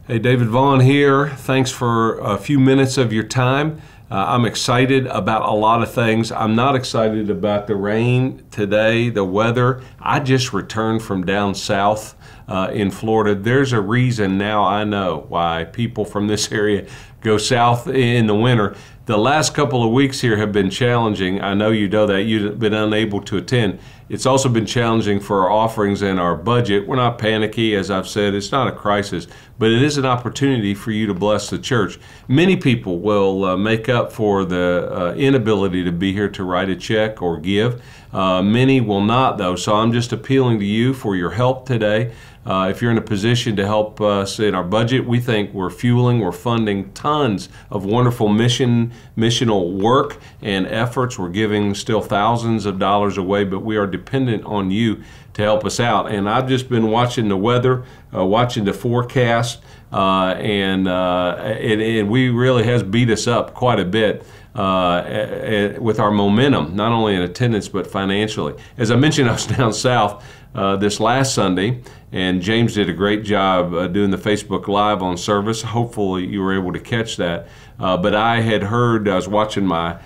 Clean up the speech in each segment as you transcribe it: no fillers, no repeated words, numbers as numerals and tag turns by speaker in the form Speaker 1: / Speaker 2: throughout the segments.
Speaker 1: Hey, David Vaughn here. Thanks for a few minutes of your time. I'm excited about a lot of things. I'm not excited about the rain today, the weather. I just returned from down south in Florida. There's a reason now I know why people from this area go south in the winter. The last couple of weeks here have been challenging. I know you know that. You've been unable to attend. It's also been challenging for our offerings and our budget. We're not panicky, as I've said. It's not a crisis, but it is an opportunity for you to bless the church. Many people will make up for the inability to be here to write a check or give. Many will not, though. So I'm just appealing to you for your help today. If you're in a position to help us in our budget, we think we're funding tons of wonderful missional work and efforts. We're giving still thousands of dollars away, but we are dependent on you to help us out. And I've just been watching the weather, watching the forecast, and we really has beat us up quite a bit. With our momentum, not only in attendance but financially. As I mentioned, I was down south this last Sunday, and James did a great job doing the Facebook Live on service. Hopefully you were able to catch that. But I had heard, I was watching my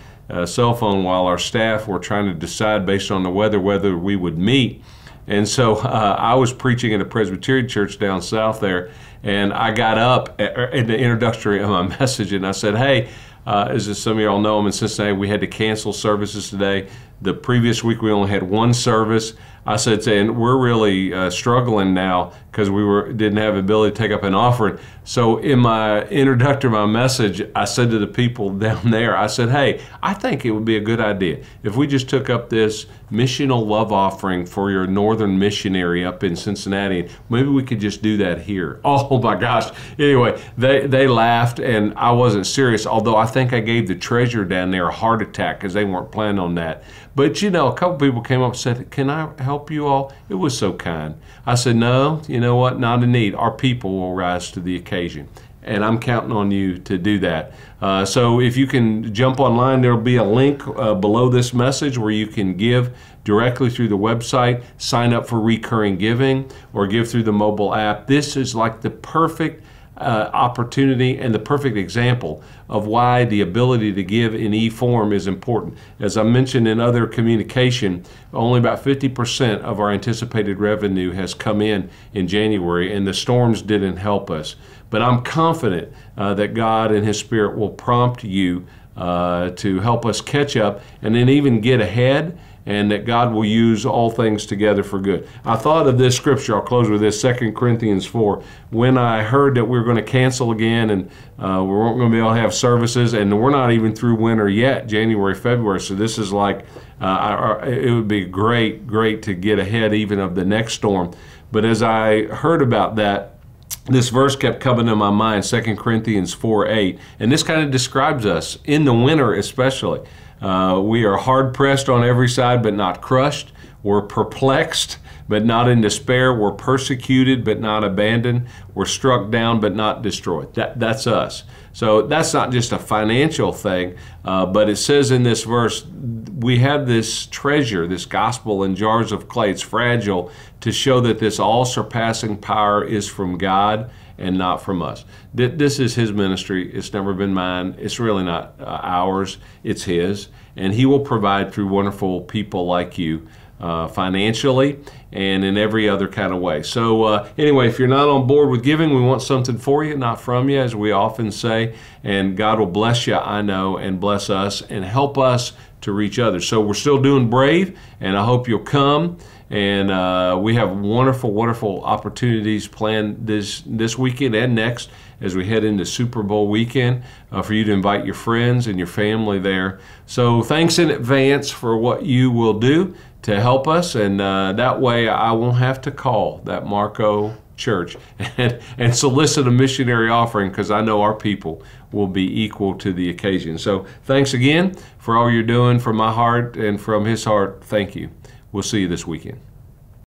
Speaker 1: cell phone while our staff were trying to decide based on the weather whether we would meet. And so I was preaching at a Presbyterian church down south there, and I got up in the introductory of my message and I said, hey, as some of y'all know, I'm in Cincinnati. We had to cancel services today. The previous week we only had one service. I said, and we're really struggling now because we didn't have the ability to take up an offering. So in my introductory, my message, I said to the people down there, I said, hey, I think it would be a good idea if we just took up this missional love offering for your northern missionary up in Cincinnati. Maybe we could just do that here. Oh my gosh. Anyway, they laughed and I wasn't serious, although I think I gave the treasurer down there a heart attack because they weren't planning on that. But you know, a couple people came up and said, can I help you all? It was so kind. I said, no, you know what, not a need. Our people will rise to the occasion. And I'm counting on you to do that. So if you can jump online, there'll be a link below this message where you can give directly through the website, sign up for recurring giving, or give through the mobile app. This is like the perfect opportunity and the perfect example of why the ability to give in e-form is important. As I mentioned in other communication, only about 50% of our anticipated revenue has come in January, and the storms didn't help us. But I'm confident that God and His Spirit will prompt you to help us catch up and then even get ahead, and that God will use all things together for good. I thought of this scripture, I'll close with this, 2 Corinthians 4. When I heard that we were going to cancel again and we weren't going to be able to have services, and we're not even through winter yet, January, February, so this is like, it would be great to get ahead even of the next storm. But as I heard about that, this verse kept coming to my mind, 2 Corinthians 4:8, and this kind of describes us, in the winter especially. We are hard-pressed on every side, but not crushed. We're perplexed, but not in despair. We're persecuted, but not abandoned. We're struck down, but not destroyed. That's us. So that's not just a financial thing, but it says in this verse, we have this treasure, this gospel in jars of clay. It's fragile, to show that this all-surpassing power is from God and not from us. This is His ministry. It's never been mine. It's really not ours. It's His. And He will provide through wonderful people like you, financially and in every other kind of way. So anyway, if you're not on board with giving, we want something for you, not from you, as we often say. And God will bless you, I know, and bless us and help us to reach others. So we're still doing Brave, and I hope you'll come. And we have wonderful opportunities planned this weekend and next as we head into Super Bowl weekend for you to invite your friends and your family there. So thanks in advance for what you will do to help us, and that way I won't have to call that Marco church and solicit a missionary offering, because I know our people will be equal to the occasion. So thanks again for all you're doing. From my heart and from His heart, thank you. We'll see you this weekend.